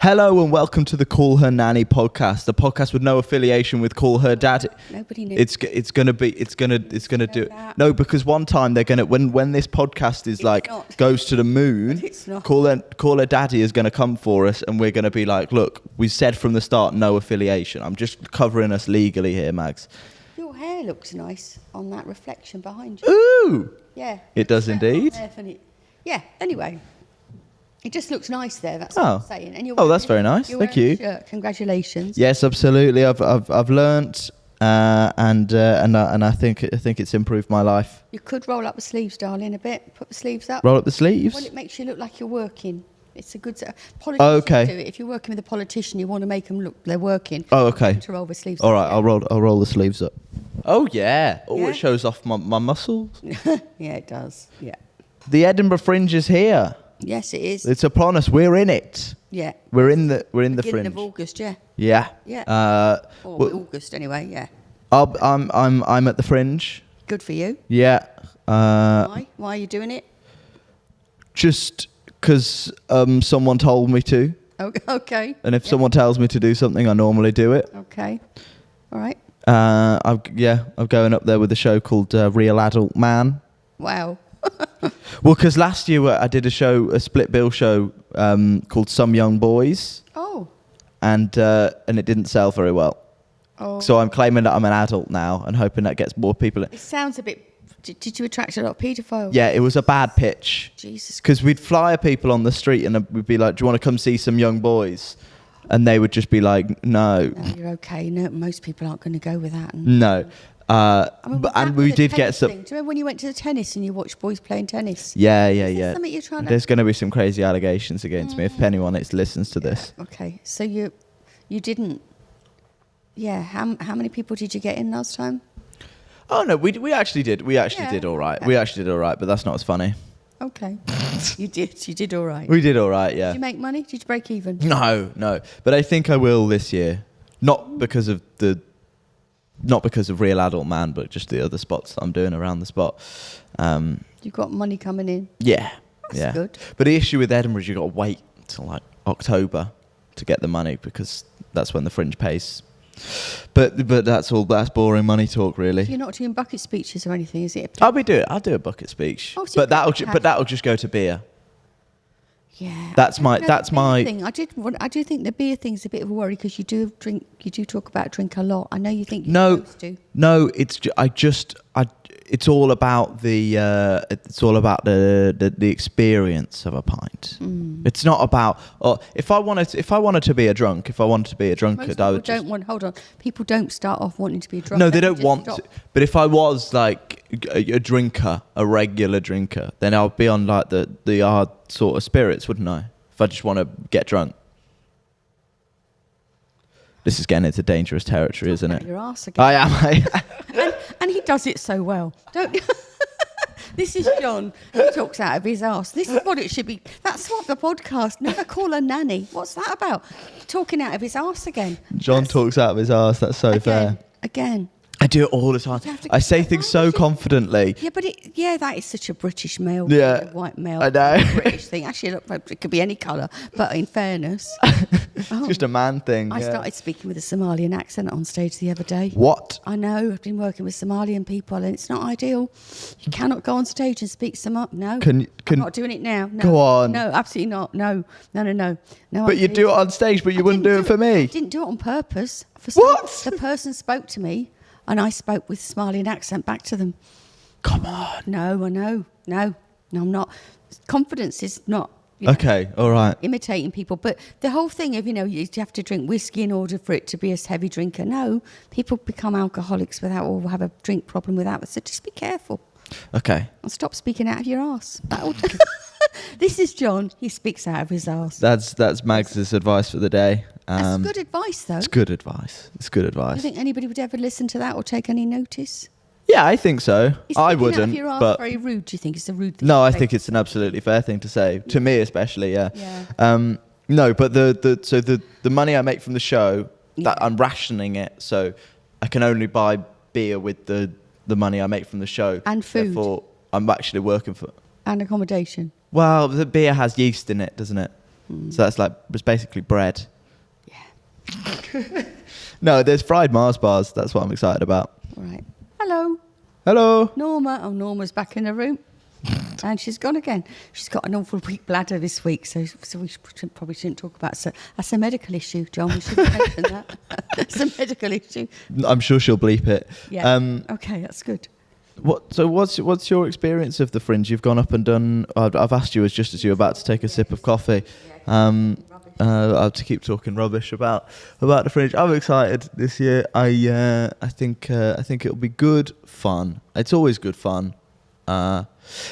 Hello and welcome to the Call Her Nanny podcast, a podcast with no affiliation with Call Her Daddy. Nobody knew. It's gonna do it. No, because one time they're gonna when this podcast is goes to the moon, It's not. Call Her Daddy is gonna come for us, and we're gonna be like, look, we said from the start no affiliation. I'm just covering us legally here, Mags. Your hair looks nice on that reflection behind you. Ooh, Yeah. it does indeed. Yeah. Anyway. It just looks nice there. That's what I'm saying. And That's very nice. Thank you. Shirt. Congratulations. Yes, absolutely. I've learnt, and I think it's improved my life. You could roll up the sleeves, darling, a bit. Put the sleeves up. Roll up the sleeves. Well, it makes you look like you're working. It's a good. Politicians okay. do it. If you're working with a politician, you want to make them look they're working. Oh, okay. To roll the sleeves. All right, up, I'll roll the sleeves up. Oh yeah. Oh, Yeah? It shows off my muscles. Yeah, it does. Yeah. The Edinburgh Fringe is here. Yes, it is. It's upon us. We're in it. Yeah. We're in the Beginning Fringe. of August, yeah. Yeah. Yeah. August anyway, yeah. I'm at the Fringe. Good for you. Yeah. Why? Why are you doing it? Just because someone told me to. Okay. And if someone tells me to do something, I normally do it. Okay. All right. I'm going up there with a show called Real Adult Man. Wow. Well, because last year I did a split bill show called Some Young Boys. Oh. And it didn't sell very well. Oh. So I'm claiming that I'm an adult now and hoping that gets more people in. It sounds a bit. Did you attract a lot of paedophiles? Yeah, it was a bad pitch. Jesus. Because we'd flyer people on the street and we'd be like, do you want to come see Some Young Boys? And they would just be like, no. No, you're okay. No, most people aren't going to go with that. No. And we did get some. Do you remember when you went to the tennis and you watched boys playing tennis? Yeah. Something you're trying to... There's going to be some crazy allegations against me if anyone listens to this. Okay, so you didn't. Yeah. How many people did you get in last time? Oh no, we actually did. We actually did all right. Okay. We actually did all right, but that's not as funny. Okay. You did all right. We did all right, yeah. Did you make money? Did you break even? No. But I think I will this year. Not because of Real Adult Man, but just the other spots that I'm doing around the spot. You've got money coming in. Yeah. That's good. But the issue with Edinburgh is you've got to wait till like October to get the money because that's when the Fringe pays. But that's boring money talk, really. You're not doing bucket speeches or anything, is it? I'll do a bucket speech. Oh, so but that'll just go to beer. Yeah, That's my thing. I do think the beer thing's a bit of a worry because you do talk about drink a lot. I know you think you're supposed to. No, it's all about the experience of a pint. It's not about if I wanted to be a drunkard, Hold on. People don't start off wanting to be a drunkard. No, they don't want to. But if I was like a drinker, a regular drinker, then I'll be on like the hard sort of spirits, wouldn't I? If I just want to get drunk. This is getting into dangerous territory, isn't it? Your arse again. I am. and he does it so well. Don't. This is John. He talks out of his arse. This is what it should be. That's what the podcast. Never call her nanny. What's that about? Talking out of his arse again. John talks out of his arse. That's so fair. Again. I do it all the time. I say things so confidently. Yeah, but that is such a British male, white male. I know. British thing. Actually, look, it could be any colour, but in fairness, It's just a man thing. I started speaking with a Somalian accent on stage the other day. What? I know. I've been working with Somalian people, and it's not ideal. You cannot go on stage and speak No. I'm not doing it now. No. Go on. No, absolutely not. No. But you do it on stage, but you wouldn't do it for me. I didn't do it on purpose. What? The person spoke to me. And I spoke with Somalian accent back to them. Come on. No, I know. No, I'm not. Confidence is not. Okay, all right. Imitating people. But the whole thing of, you have to drink whiskey in order for it to be a heavy drinker. No, people become alcoholics or have a drink problem without. So just be careful. Okay. And stop speaking out of your arse. This is John. He speaks out of his arse. That's Mags's advice for the day. That's good advice, though. It's good advice. Do you think anybody would ever listen to that or take any notice? Yeah, I think so. I wouldn't. Out of your arse but very rude. Do you think it's a rude thing? No, I think it's an absolutely fair thing to say. To me, especially. Yeah. No, but the money I make from the show, that I'm rationing it, so I can only buy beer with the money I make from the show. And food. Therefore, I'm actually working for. And accommodation. Well, the beer has yeast in it, doesn't it? So that's like, it's basically bread. Yeah. No, there's fried Mars bars. That's what I'm excited about. Right. Hello. Hello. Norma. Oh, Norma's back in the room. And she's gone again. She's got an awful weak bladder this week, so we probably shouldn't talk about it. That's a medical issue, John. We shouldn't mention that. It's a medical issue. I'm sure she'll bleep it. Yeah. Okay, that's good. What's your experience of the Fringe? You've gone up and done. I've asked you just as you were about to take a sip of coffee. I'll to keep talking rubbish about the Fringe. I'm excited this year. I think it'll be good fun. It's always good fun.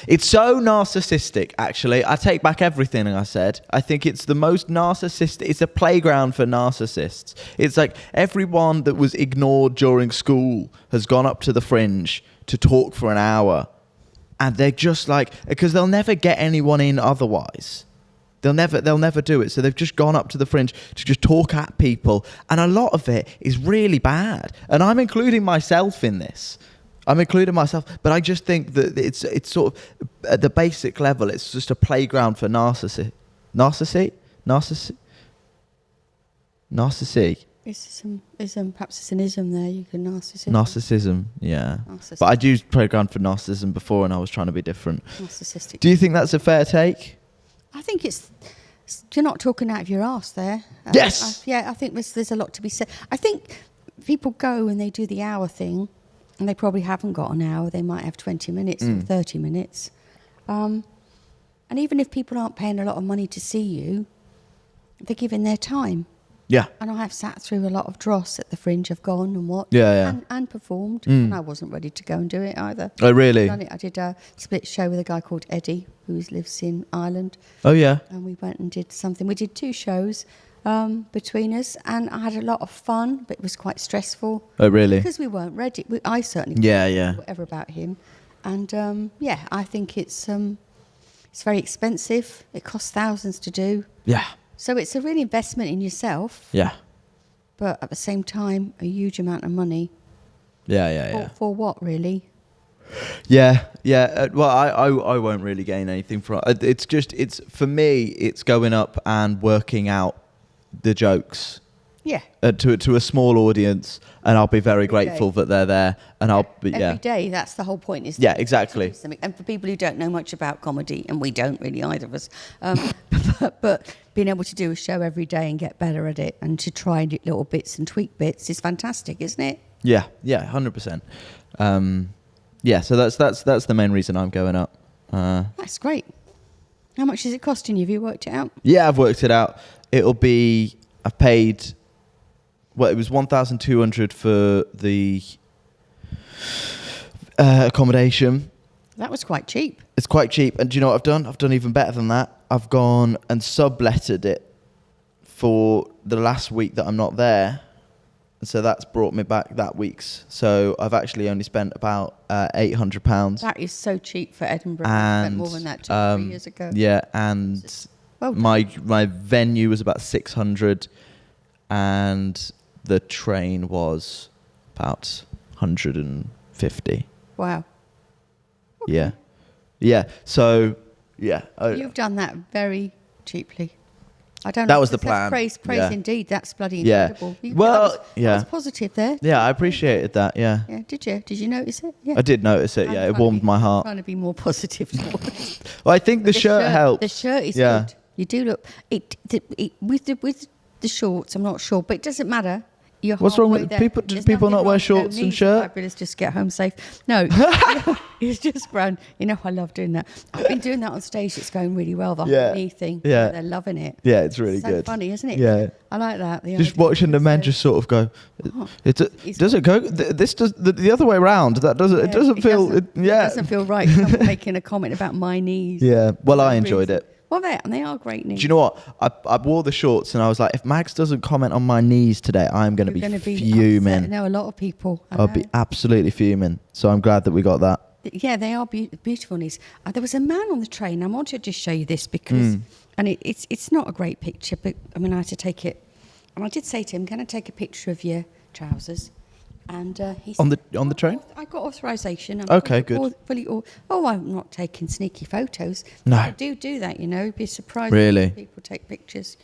It's so narcissistic, actually. I take back everything I said. I think it's the most narcissistic. It's a playground for narcissists. It's like everyone that was ignored during school has gone up to the Fringe to talk for an hour. And they're just like, because they'll never get anyone in otherwise. They'll never do it. So they've just gone up to the Fringe to just talk at people. And a lot of it is really bad. And I'm including myself in this. But I just think that it's sort of, at the basic level, it's just a playground for narcissy. Perhaps it's an ism there. You can narcissism. Narcissism, yeah. But I'd used playground for narcissism before, and I was trying to be different. Narcissistic. Do you think that's a fair take? I think you're not talking out of your arse there. Yes. I think there's a lot to be said. I think people go and they do the hour thing. And they probably haven't got an hour. They might have 20 minutes or 30 minutes. And even if people aren't paying a lot of money to see you, they're giving their time. Yeah. And I have sat through a lot of dross at the Fringe. I've gone and watched and performed. And I wasn't ready to go and do it either. Oh, really? I did a split show with a guy called Eddie, who lives in Ireland. Oh, yeah. And we went and did something. We did 2 shows between us, and I had a lot of fun, but it was quite stressful. Oh, really? Because we weren't ready. I certainly yeah. whatever about him. And I think it's very expensive. It costs thousands to do. Yeah. So it's a real investment in yourself. Yeah. But at the same time, a huge amount of money. Yeah. For what, really? Yeah. Well, I won't really gain anything from it. It's for me, it's going up and working out the jokes. Yeah. To a small audience, and I'll be very grateful that they're there, and I'll be every day. That's the whole point, isn't it? Yeah, exactly. And for people who don't know much about comedy, and we don't really either of us, but being able to do a show every day and get better at it, and to try little bits and tweak bits is fantastic, isn't it? Yeah, 100%. So that's the main reason I'm going up. That's great. How much is it costing you? Have you worked it out? Yeah, I've worked it out. I've paid. Well, it was 1,200 for the accommodation. That was quite cheap. It's quite cheap. And do you know what I've done? I've done even better than that. I've gone and subletted it for the last week that I'm not there. And so that's brought me back that week's. So I've actually only spent about £800. That is so cheap for Edinburgh. And, I spent more than that 2 or 3 years ago. Yeah, and my venue was about 600, and the train was about 150. Wow. Okay. Yeah. So, yeah. You've done that very cheaply. I don't know. That was the plan. Praise indeed. That's bloody incredible. Yeah. That was positive there. Yeah, I appreciated that. Yeah. Yeah. Did you? Did you notice it? Yeah. I did notice it. Yeah, it warmed my heart. I'm trying to be more positive towards. Well, I think the shirt helped. The shirt is good. You do look with the shorts. I'm not sure, but it doesn't matter. What's wrong with people? Do people not wear shorts and shirt? Fabulous, just get home safe. No, it's just grand. I love doing that. I've been doing that on stage. It's going really well. The whole knee thing. Yeah, they're loving it. Yeah, it's really so good. Funny, isn't it? Yeah, I like that. Just watching the men just sort of go. Does it go? This does the other way around. That doesn't. It doesn't feel. It doesn't feel right. Someone making a comment about my knees. Yeah. Well, I enjoyed it. Well, they are great knees. Do you know what? I wore the shorts and I was like, if Max doesn't comment on my knees today, I'm going to be fuming. Upset. No, a lot of people. I'll be absolutely fuming. So I'm glad that we got that. Yeah, they are beautiful knees. There was a man on the train. I want to just show you this because, and it's not a great picture, but I mean, I had to take it. And I did say to him, can I take a picture of your trousers? And he On said, the train? I got authorization. Okay, good. I'm not taking sneaky photos. No. People do that, You'd be surprised. Really? When people take pictures.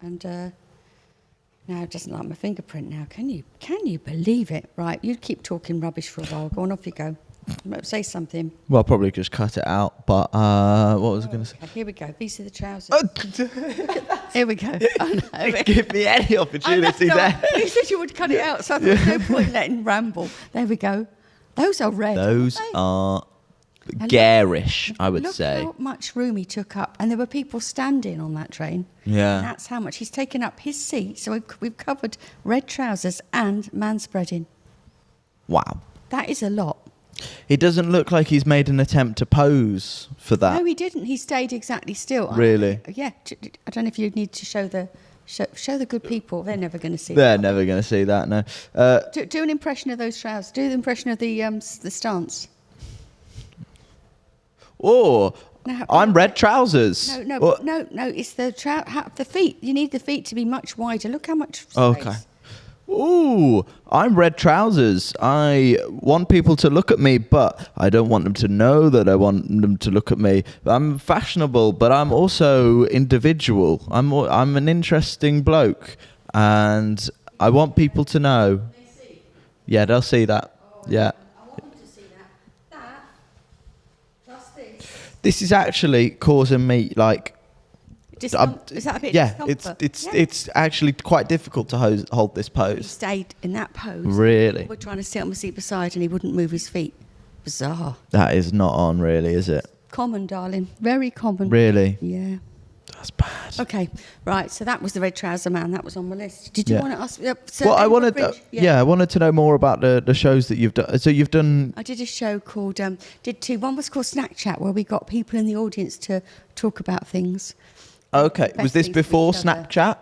And now it doesn't like my fingerprint now. Can you believe it? Right, you keep talking rubbish for a while. Go on, off you go. Say something. Well, I'll probably just cut it out. But what was I going to say? Okay, here we go. These are the trousers. Here we go. Oh, no. Give me any opportunity there. You said you would cut it out, so I thought there's no point in letting ramble. There we go. Those are red. Those are garish, I would say. Look how much room he took up. And there were people standing on that train. Yeah. And that's how much. He's taken up his seat. So we've covered red trousers and man spreading. Wow. That is a lot. It doesn't look like he's made an attempt to pose for that. No, he didn't. He stayed exactly still. Really? Yeah. I don't know if you need to show the good people. They're never going to see They're that. never going to see that, no. Do an impression of those trousers. Do the impression of the stance. Oh, No, I'm red trousers. No. It's the feet. You need the feet to be much wider. Look how much space. Okay. Ooh, I'm red trousers. I want people to look at me, but I don't want them to know that I want them to look at me. I'm fashionable, but I'm also individual. I'm an interesting bloke, and I want people to know. Yeah, they'll see that. Yeah. I want them to see that. Plus this. This is actually causing me like. Is that a bit discomfort? It's actually quite difficult to hold this He pose. stayed in that pose. Really? We're trying to sit on the seat beside and he wouldn't move his feet. Bizarre. That is not on, really, is it? Common, darling. Very common. Really? Yeah. That's bad. Okay, right. So that was the red trouser man. That was on my list. Did you want to ask? Well, I wanted. I wanted to know more about the shows that you've done. So you've done. I did a show called. Did two. One was called Snack Chat, where we got people in the audience to talk about things. Okay, was this before Snapchat?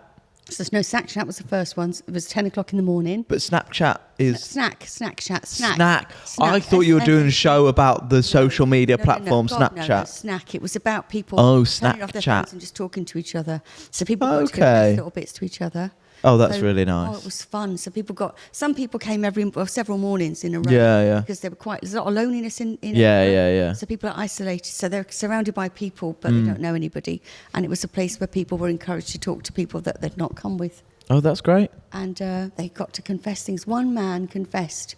So no, Snack Chat was the first one. It was 10 o'clock in the morning. But Snapchat is Snack Chat. I thought you were doing a show about the social media platform Snapchat. No, Snack. It was about people turning off their Snapchat. phones and just talking to each other. So people got to confess little bits to each other. Oh, that's really nice. Oh, it was fun. So some people came several mornings in a row. Yeah. Because there's a lot of loneliness in Yeah. So people are isolated. So they're surrounded by people, but they don't know anybody. And it was a place where people were encouraged to talk to people that they'd not come with. Oh, that's great. And they got to confess things. One man confessed.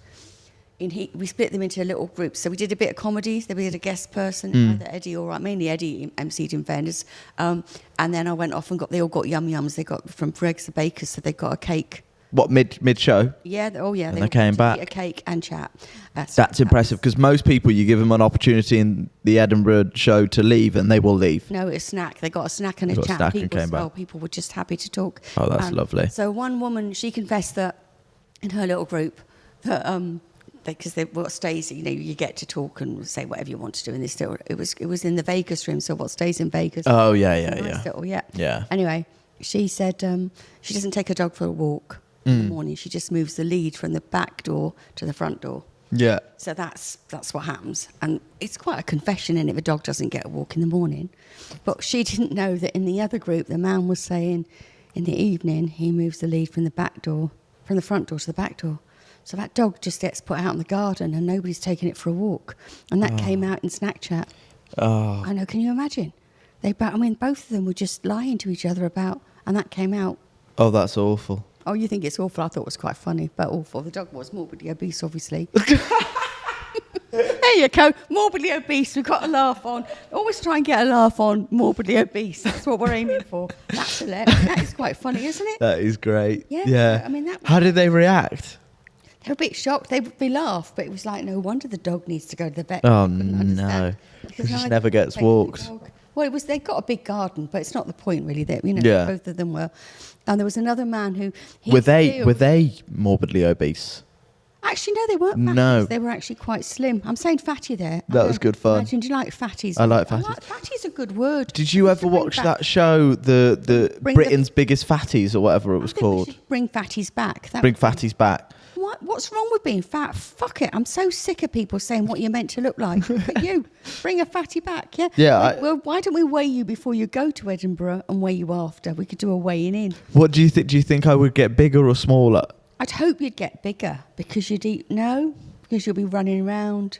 We split them into little groups. So we did a bit of comedy. Then we had a guest person, either Eddie or mainly Eddie emceed in fairness. And then I went off and they all got yum-yums. They got from Greg's the Bakers, so they got a cake. What, mid-show? Yeah, And they came back. Eat a cake and chat. That's impressive, because most people, you give them an opportunity in the Edinburgh show to leave, and they will leave. No, it's a snack. They got a snack and a chat. People were just happy to talk. Oh, that's lovely. So one woman, she confessed that in her little group, that because what stays, you get to talk and say whatever you want to do. And it was in the Vegas room. So what stays in Vegas? Oh yeah. Anyway, she said she doesn't take her dog for a walk in the morning. She just moves the lead from the back door to the front door. Yeah. So that's what happens. And it's quite a confession in it if a dog doesn't get a walk in the morning. But she didn't know that in the other group, the man was saying in the evening he moves the lead from the front door to the back door. So that dog just gets put out in the garden and nobody's taking it for a walk. And that came out in Snack Chat. Oh. I know, can you imagine? Both of them were just lying to each other and that came out. Oh, that's awful. Oh, you think it's awful? I thought it was quite funny, but awful. The dog was morbidly obese, obviously. There you go, morbidly obese. We've got a laugh on. Always try and get a laugh on morbidly obese. That's what we're aiming for. That's hilarious. That is quite funny, isn't it? That is great. Yeah. How did they react? They were a bit shocked. They laughed, but it was like, no wonder the dog needs to go to the vet. Oh, no. It just never gets walked. Well, they got a big garden, but it's not the point really. That both of them were. And there was another man who were they morbidly obese? Actually, no, they weren't. No, they were actually quite slim. I'm saying fatty there. That was good fun. Imagine, do you like fatties? I like fatties. Fatty's a good word. Did you ever watch that show, the Britain's Biggest Fatties or whatever it was called? We should bring fatties back. Bring fatties back. What's wrong with being fat? Fuck it. I'm so sick of people saying what you're meant to look like. But you, bring a fatty back, yeah? Yeah. Why don't we weigh you before you go to Edinburgh and weigh you after? We could do a weighing in. What do you think? Do you think I would get bigger or smaller? I'd hope you'd get bigger because because you'll be running around.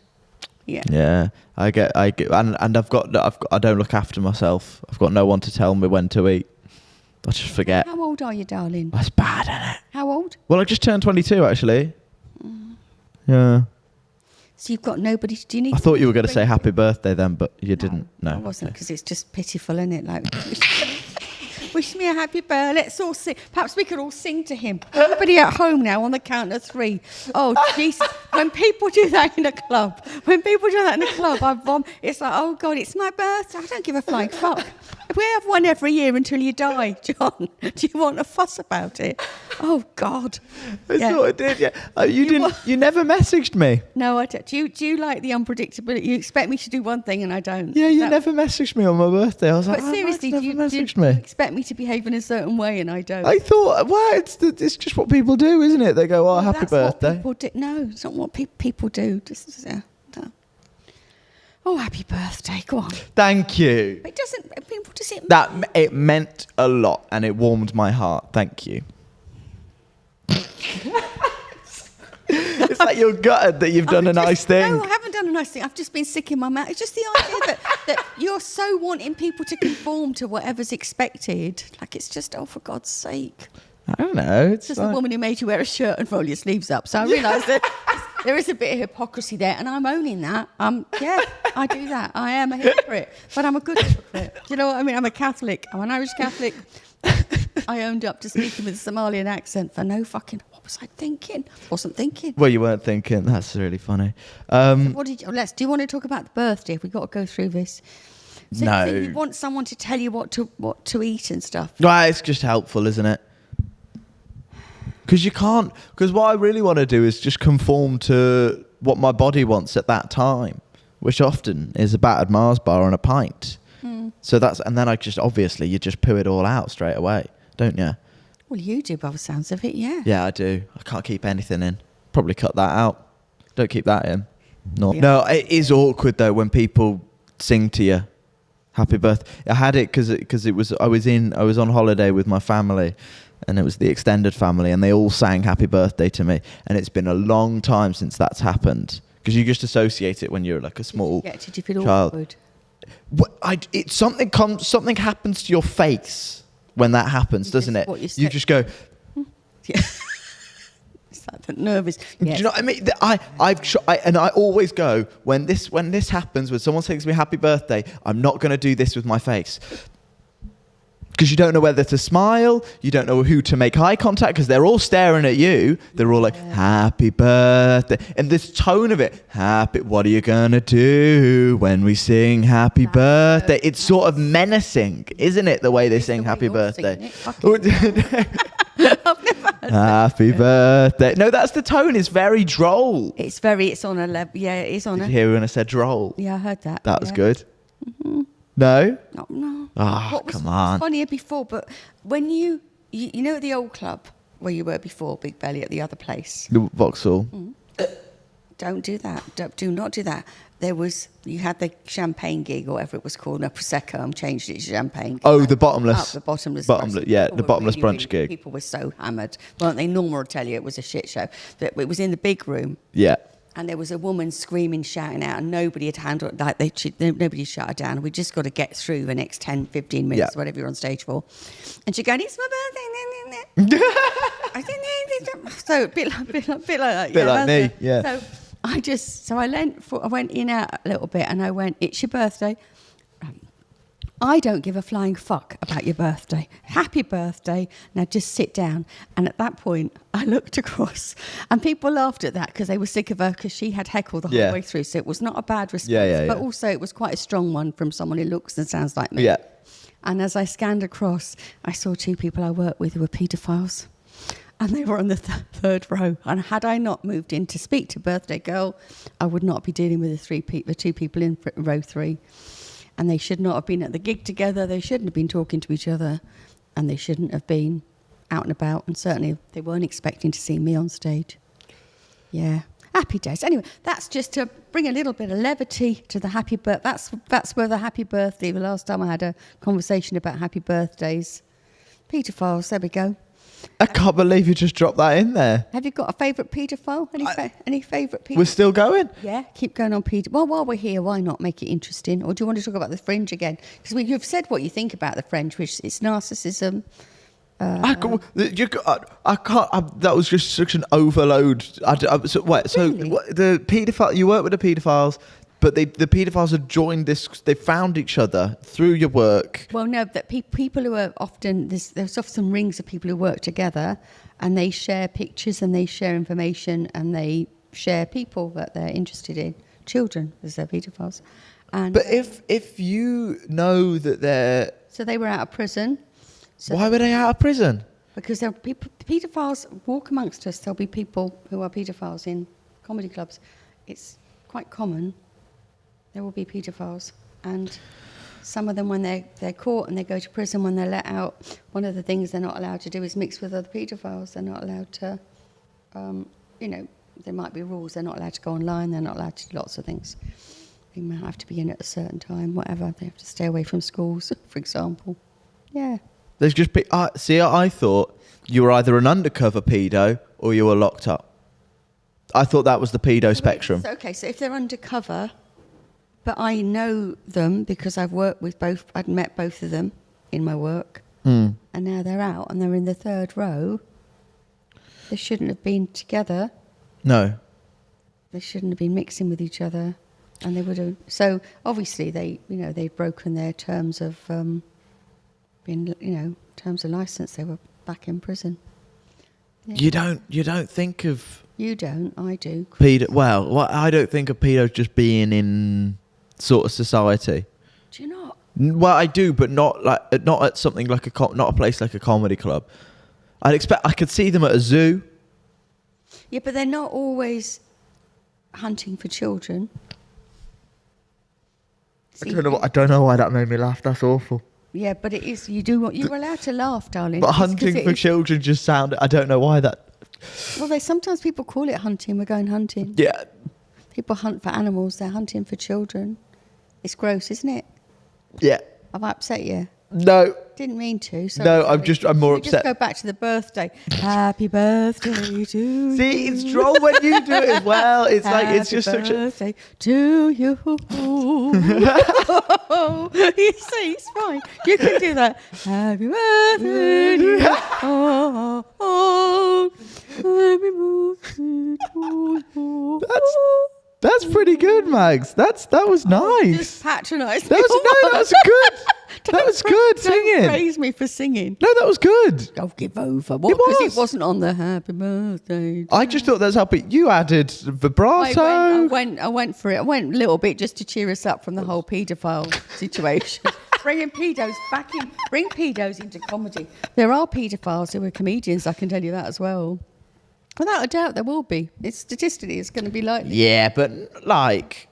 Yeah. Yeah, I get, and I don't look after myself. I've got no one to tell me when to eat. I just forget. How old are you, darling? That's bad, isn't it? How old? Well, I just turned 22, actually. Yeah. So you've got nobody. Do you need? I thought you were going to say happy birthday then, but you didn't. No, I wasn't, because it's just pitiful, isn't it? Like, wish me a happy birthday. Let's all sing. Perhaps we could all sing to him. Everybody at home now on the count of 3. Oh, Jesus. When people do that in a club, it's like, oh, God, it's my birthday. I don't give a flying fuck. We have one every year until you die, John. Do you want to fuss about it? Oh, God. I thought I did, yeah. You never messaged me. No, I don't. Do you like the unpredictability? You expect me to do one thing and I don't. Yeah, you never messaged me on my birthday. I was like, seriously, do you expect me to behave in a certain way and I don't? I thought, well, it's just what people do, isn't it? They go, oh, happy birthday. What people do. No, it's not what people do. No. Oh, happy birthday. Go on. Thank you. It doesn't... I mean, what does it mean? It meant a lot and it warmed my heart. Thank you. It's like you're gutted that you've done a nice thing. No, I haven't done a nice thing. I've just been sick in my mouth. It's just the idea that you're so wanting people to conform to whatever's expected. Like, it's just, oh, for God's sake. I don't know. It's just the woman who made you wear a shirt and roll your sleeves up. So I realise that there is a bit of hypocrisy there, and I'm owning that. Yeah, I do that. I am a hypocrite, but I'm a good hypocrite. Do you know what I mean? I'm a Catholic. I'm an Irish Catholic. I owned up to speaking with a Somalian accent for no fucking... What was I thinking? Wasn't thinking. Well, you weren't thinking. That's really funny. What did you... do you want to talk about the birthday? Have we got to go through this? So no. You want someone to tell you what to eat and stuff? Well, it's just helpful, isn't it? Because you can't... Because what I really want to do is just conform to what my body wants at that time, which often is a battered Mars bar and a pint. So that's... And then obviously, you just poo it all out straight away, don't you? Well, you do by the sounds of it, yeah. Yeah, I do. I can't keep anything in. Probably cut that out. Don't keep that in. No, it is awkward, though, when people sing to you happy birthday. I had it because it was... I was on holiday with my family, and it was the extended family, and they all sang happy birthday to me. And it's been a long time since that's happened, because you just associate it when you're like a small child. Did you feel awkward? Something happens to your face when that happens, doesn't it? You just go... Yeah. It's like the nervous... Yes. Do you know what I mean? I always go, when this happens, when someone sings me happy birthday, I'm not going to do this with my face. Because you don't know whether to smile, you don't know who to make eye contact, because they're all staring at you. They're all like, happy birthday. And this tone of it, what are you going to do when we sing happy birthday? It's sort of menacing, isn't it, the way they sing happy birthday? I've never heard happy birthday. No, that's the tone. It's very droll. It's on a level. Yeah, it's on Did you hear when I said droll? Yeah, I heard that. That was good. Mm-hmm. No? No. Oh, come on. What was funnier before, but when you know the old club where you were before, Big Belly, at the other place? The Vauxhall. Don't do that. Do not do that. You had the champagne gig, or whatever it was called, a Prosecco. I'm changed it to champagne. Oh, the bottomless. The bottomless. Yeah, the bottomless brunch gig. People were so hammered. Weren't they? Normal will tell you it was a shit show. But it was in the big room. Yeah. And there was a woman screaming, shouting out, and nobody had handled it. Nobody shut her down. We just got to get through the next 10, 15 minutes, whatever you're on stage for. And she'd go, it's my birthday. So a bit like that. Bit like me, yeah. So I went in out a little bit, and I went, it's your birthday. I don't give a flying fuck about your birthday. Happy birthday. Now just sit down. And at that point, I looked across, and people laughed at that because they were sick of her, because she had heckled the whole way through. So it was not a bad response, but also it was quite a strong one from someone who looks and sounds like me. Yeah. And as I scanned across, I saw 2 people I work with who were paedophiles. And they were on the third row. And had I not moved in to speak to Birthday Girl, I would not be dealing with the 2 people in row 3. And they should not have been at the gig together. They shouldn't have been talking to each other. And they shouldn't have been out and about. And certainly they weren't expecting to see me on stage. Yeah. Happy days. Anyway, that's just to bring a little bit of levity to the happy birthday. That's where the happy birthday, the last time I had a conversation about happy birthdays. Paedophiles, there we go. I can't believe you just dropped that in there. Have you got a favourite paedophile? Any favourite paedophile? We're still going? Yeah, keep going on paedophile. Well, while we're here, why not make it interesting? Or do you want to talk about the Fringe again? Because you've said what you think about the Fringe, which it's narcissism. I can't. That was just such an overload. Really? The paedophile. You work with the paedophiles, but the paedophiles have joined this. They found each other through your work. Well, no, that people who are often there's often rings of people who work together, and they share pictures and they share information and they share people that they're interested in, children as their paedophiles. And But if you know that they're so they were out of prison. So why were they out of prison? Because there are people, paedophiles walk amongst us. There'll be people who are paedophiles in comedy clubs. It's quite common. There will be paedophiles, and some of them, when they're caught and they go to prison, when they're let out, one of the things they're not allowed to do is mix with other paedophiles. They're not allowed to, there might be rules. They're not allowed to go online. They're not allowed to do lots of things. They might have to be in at a certain time, whatever. They have to stay away from schools, for example. Yeah. There's just I thought you were either an undercover pedo or you were locked up. I thought that was the pedo spectrum. Okay, so if they're undercover, but I know them because I've worked with both, I'd met both of them in my work, and now they're out and they're in the third row. They shouldn't have been together. No. They shouldn't have been mixing with each other, and they would have. So obviously they've broken their terms of. Terms of license, they were back in prison. Yeah. You don't think of... You don't, I do. I don't think of pedos just being in sort of society. Do you not? Well, I do, but not at something like not a place like a comedy club. I could see them at a zoo. Yeah, but they're not always hunting for children. I don't know why that made me laugh. That's awful. Yeah, but it is. You're allowed to laugh, darling. But hunting for children just sounded. I don't know why that. Well, sometimes people call it hunting. We're going hunting. Yeah. People hunt for animals. They're hunting for children. It's gross, isn't it? Yeah. Have I upset you? No. Didn't mean to. Sorry, no, sorry. I'm more upset. Just go back to the birthday. Happy birthday to you. See, it's droll when you do it as well. It's like it's just such a. Happy birthday to you. You see, it's fine. You can do that. Happy birthday to you. Happy birthday to you. That's pretty good, Mags. That was nice. Just patronise me. That was good. That was good singing. Don't praise me for singing. No, that was good. Don't give over. What? Because it wasn't on the happy birthday. I just thought that's how you added vibrato. I went for it. I went a little bit just to cheer us up from the whole paedophile situation. Bringing pedos back in. Bring pedos into comedy. There are paedophiles who are comedians. I can tell you that as well. Without a doubt, there will be. Statistically, it's going to be likely. Yeah, but like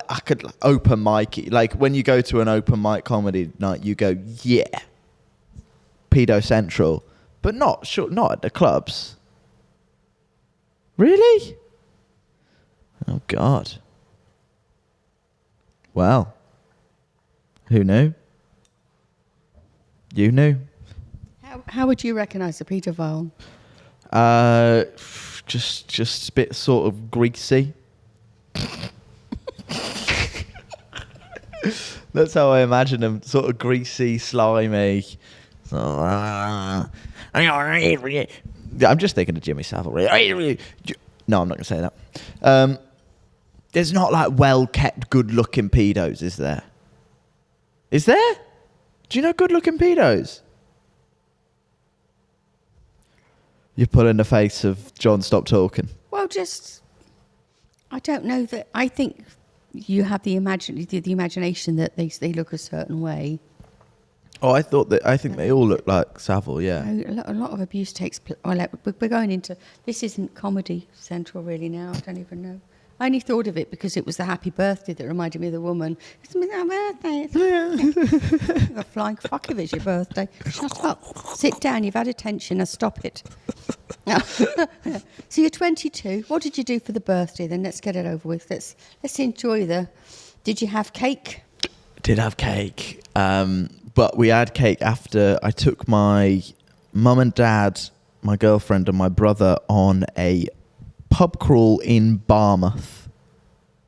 I could open mic. Like when you go to an open mic comedy night, you go, yeah, pedo central, but not at the clubs. Really? Oh God. Well, who knew? You knew. How would you recognise a paedophile? Just a bit sort of greasy. That's how I imagine them, sort of greasy, slimy. I'm just thinking of Jimmy Savile. No, I'm not going to say that. There's not like well-kept, good-looking pedos, is there? Is there? Do you know good-looking pedos? You're pulling the face of John, stop talking. Well, I don't know that. I think you have the imagination that they look a certain way. Oh, I think they all look like Savile, yeah. A lot of abuse takes place. Well, we're going into... This isn't Comedy Central really now. I don't even know. I only thought of it because it was the happy birthday that reminded me of the woman. It's my birthday. It's a flying fuck if it's your birthday. Shut up. Sit down. You've had attention. Now stop it. So you're 22. What did you do for the birthday? Then let's get it over with. Let's enjoy Did you have cake? Did have cake. But we had cake after I took my mum and dad, my girlfriend and my brother on a pub crawl in Barmouth.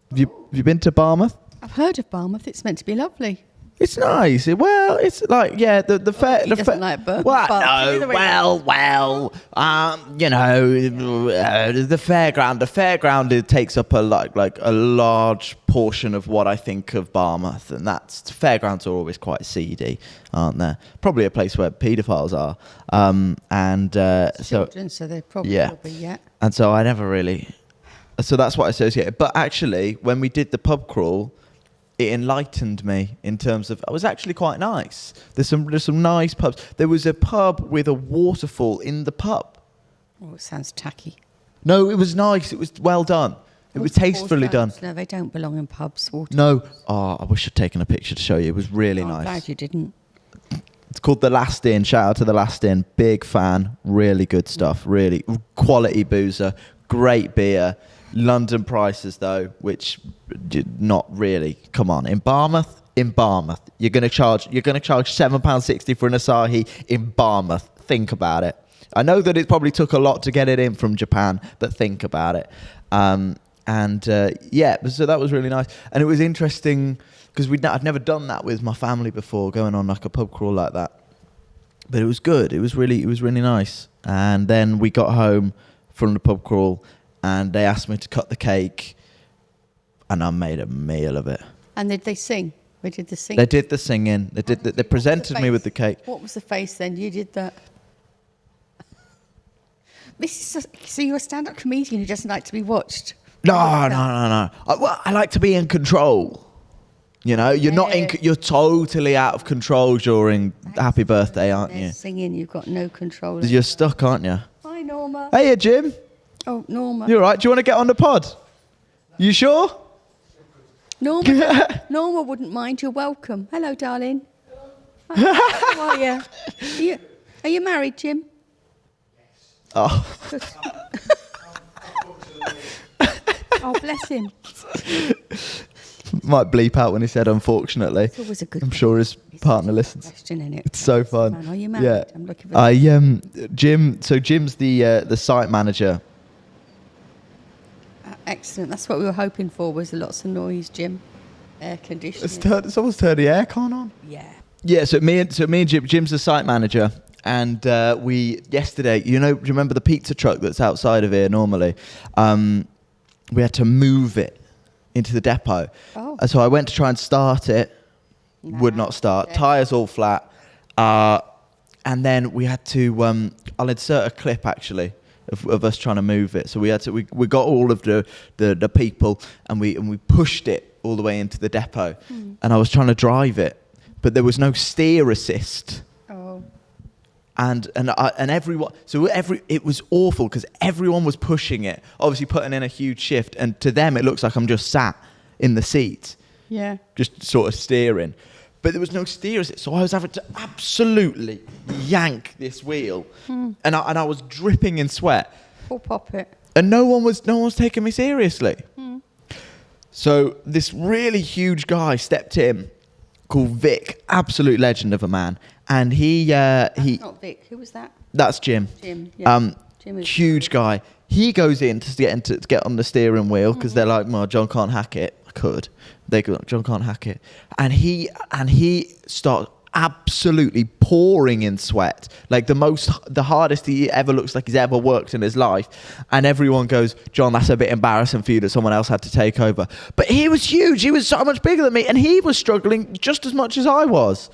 Have you been to Barmouth? I've heard of Barmouth. It's meant to be lovely. It's nice. Well, it's like, yeah, the fair. He doesn't like Barmouth. Well, no, the fairground. The fairground, it takes up a large portion of what I think of Barmouth, and fairgrounds are always quite seedy, aren't they? Probably a place where paedophiles are, Children, so they probably will be, yeah. And so I never really. So that's what I associated. But actually, when we did the pub crawl, it enlightened me in terms of, it was actually quite nice. There's some nice pubs. There was a pub with a waterfall in the pub. Oh, it sounds tacky. No, it was nice. It was well done. It was tastefully done. No, they don't belong in pubs. No. Oh, I wish I'd taken a picture to show you. It was really nice. I'm glad you didn't. It's called The Last Inn. Shout out to The Last Inn. Big fan. Really good stuff. Really quality boozer. Great beer. London prices though, which not really. Come on, in Barmouth, you're gonna charge £7.60 for an Asahi in Barmouth. Think about it. I know that it probably took a lot to get it in from Japan, but think about it. So that was really nice, and it was interesting because I'd never done that with my family before, going on like a pub crawl like that. But it was good. It was really nice. And then we got home from the pub crawl, and they asked me to cut the cake, and I made a meal of it. And did they sing? They did the singing? They did the singing. They presented me with the cake. What was the face then? You did that. So you're a stand-up comedian who doesn't like to be watched? No. I like to be in control. You know, you're totally out of control during Happy Birthday, aren't you? Singing, you've got no control. You're stuck, aren't you? Hi, Norma. Hey, Jim. Oh, Norma. You all right? Do you want to get on the pod? You sure? Norma wouldn't mind. You're welcome. Hello, darling. How are you? Are you married, Jim? Oh. Oh, bless him. Might bleep out when he said unfortunately. It's always a good I'm sure his partner listens. Question, isn't it? It's so fun. Man, are you married? Yeah. I'm looking for Jim. So Jim's the site manager. Excellent. That's what we were hoping for. Was lots of noise, Jim. Air conditioning. Someone's turned the aircon on. Yeah. Yeah. So me and Jim. Jim's the site manager, and we yesterday. Do you remember the pizza truck that's outside of here normally? We had to move it into the depot. Oh. And so I went to try and start it. Would not start. Okay. Tires all flat. And then we had to. I'll insert a clip actually. Of us trying to move it, so we got all of the people and we pushed it all the way into the depot, and I was trying to drive it, but there was no steer assist. Oh. And everyone, it was awful because everyone was pushing it, obviously putting in a huge shift, and to them it looks like I'm just sat in the seat, just sort of steering. But there was no steer assist, so I was having to absolutely yank this wheel, and I was dripping in sweat. Poor poppet. And no one was taking me seriously. So this really huge guy stepped in, called Vic, absolute legend of a man, and That's not Vic. Who was that? That's Jim. Jim. Yeah. Jim is huge guy. He goes in to get on the steering wheel because they're like, well, John can't hack it. I could. They go, John can't hack it, and he starts absolutely pouring in sweat, like the hardest he ever looks like he's ever worked in his life. And everyone goes, John, that's a bit embarrassing for you that someone else had to take over. But he was huge. He was so much bigger than me, and he was struggling just as much as I was.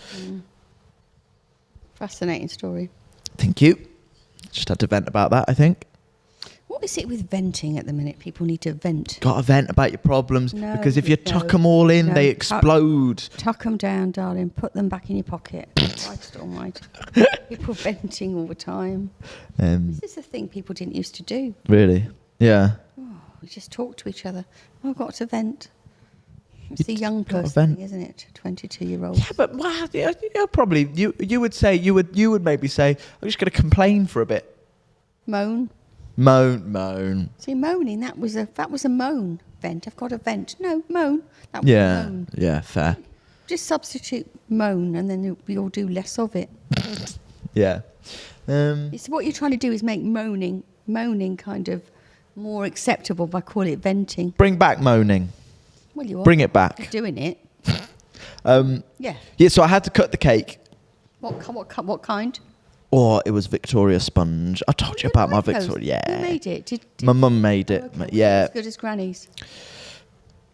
Fascinating story. Thank you. Just had to vent about that, I think. What is it with venting at the minute? People need to vent. Got to vent about your problems, because if you tuck them all in, they explode. Tuck them down, darling. Put them back in your pocket. Christ almighty. People venting all the time. This is a thing people didn't used to do. Really? Yeah. Oh, we just talk to each other. I've got to vent. It's the young person thing, isn't it? 22-year-old. Yeah, but probably you would say you would maybe say, I'm just going to complain for a bit. Moan. See, moaning, that was a moan. Vent. I've got a vent. No, moan. That was a moan. Yeah, fair. Just substitute moan, and then we all do less of it. Yeah. It's what you're trying to do is make moaning kind of more acceptable by calling it venting. Bring back moaning. Well, you are. Bring it back. You're doing it. Yeah. Yeah, so I had to cut the cake. What kind? Oh, it was Victoria sponge. I told you about my Victoria. Yeah. Who made it? Did My mum made it. okay. Yeah. As good as Granny's.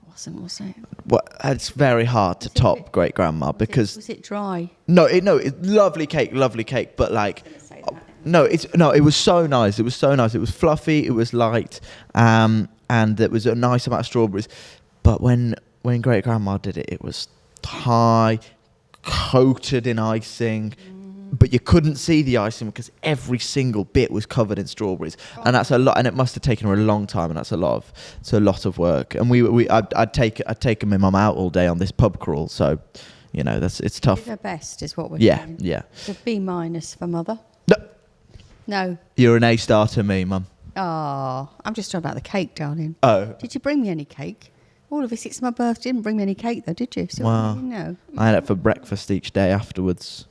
Wasn't, was it? Well, it's very hard to top great grandma because Was it dry? it's lovely cake, but like it was so nice. It was so nice. It was fluffy, it was light, and there was a nice amount of strawberries. But when great grandma did it, it was high, coated in icing. But you couldn't see the icing because every single bit was covered in strawberries, and that's a lot. And it must have taken her a long time, and it's a lot of work. And I'd take my mum out all day on this pub crawl, so it's tough. Did her best is what we're doing. Yeah. So B- for mother. No. You're an A star to me, mum. Oh, I'm just talking about the cake, darling. Oh. Did you bring me any cake? All of us, it's my birthday. Didn't bring me any cake though, did you? So Wow. No. I had it for breakfast each day afterwards.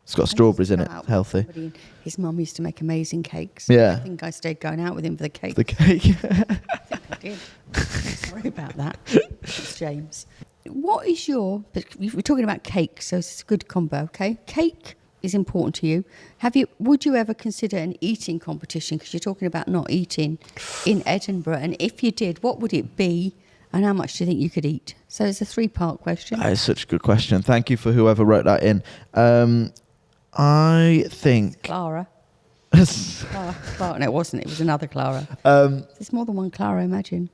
It's got strawberries in it. Healthy. His mum used to make amazing cakes. Yeah. I think I stayed going out with him for the cake. The cake. I think I did. Sorry about that. It's James. What is we're talking about cake, so it's a good combo, okay? Cake is important to you. Would you ever consider an eating competition? Because you're talking about not eating in Edinburgh. And if you did, what would it be? And how much do you think you could eat? So it's a 3-part question. That is such a good question. Thank you for whoever wrote that in. I think Clara. Clara. No, it wasn't. It was another Clara. There's more than one Clara, imagine.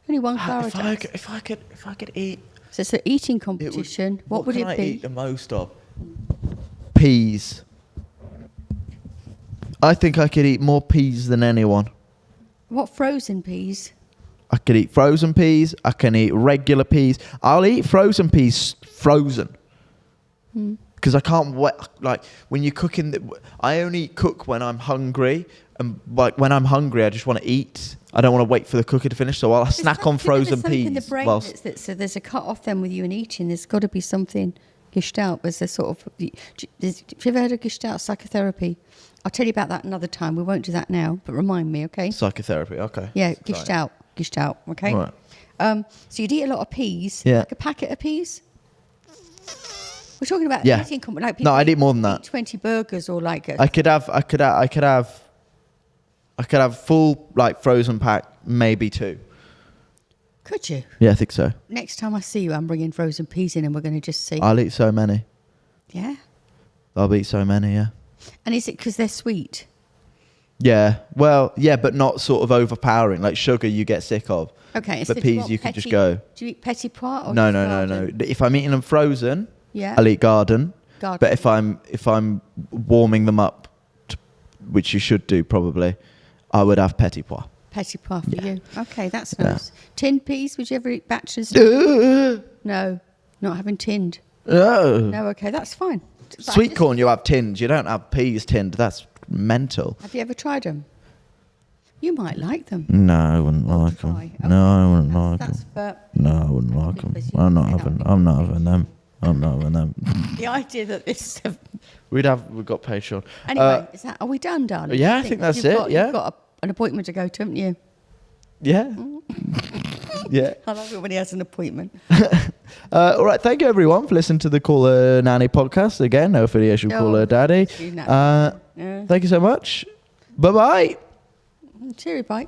Only one Clara. If I could eat. So it's an eating competition. What would it I be? eat the most of? Peas. I think I could eat more peas than anyone. What frozen peas? I could eat frozen peas. I can eat regular peas. I'll eat frozen peas frozen. Because I can't wait. Like when you're cooking, I only cook when I'm hungry. And like when I'm hungry, I just want to eat. I don't want to wait for the cooker to finish. So I'll snack on frozen peas. In the brain so there's a cut off then with you and eating. There's got to be something Gestalt. There's a sort of. Have you ever heard of Gestalt psychotherapy? I'll tell you about that another time. We won't do that now, but remind me, okay? Psychotherapy, okay. Yeah, Gestalt, okay? Right. So you'd eat a lot of peas, yeah. Like a packet of peas? We're talking about eating, like no, I'd eat more than that. 20 burgers or like I could have full like frozen pack, maybe 2. Could you? Yeah, I think so. Next time I see you, I'm bringing frozen peas in and we're going to just see. I'll eat so many. Yeah? I'll eat so many, yeah. And is it because they're sweet? Yeah, well, yeah, but not sort of overpowering. Like sugar you get sick of. Okay. But peas you could just go. Do you eat petit pois or No. If I'm eating them frozen, yeah, I'll eat garden. But if I'm warming them up, which you should do probably, I would have petit pois. Petit pois for you. Okay, that's nice. Yeah. Tinned peas, would you ever eat batches? No, not having tinned. No, okay, that's fine. Sweet corn you have tinned. You don't have peas tinned. That's mental. Have you ever tried them? You might like them. No, I wouldn't like them. Okay. No, I wouldn't like them. No, I wouldn't like them. I'm not having them. The idea that this... We've got Patreon. Anyway, are we done, darling? Yeah, I think that's it. You've got an appointment to go to, haven't you? Yeah. Yeah. I love it when he has an appointment. All right, thank you everyone for listening to the Call Her Nanny podcast. Again, no affiliation with Call Her Daddy. Thank you so much. Bye-bye. Cheery, bye.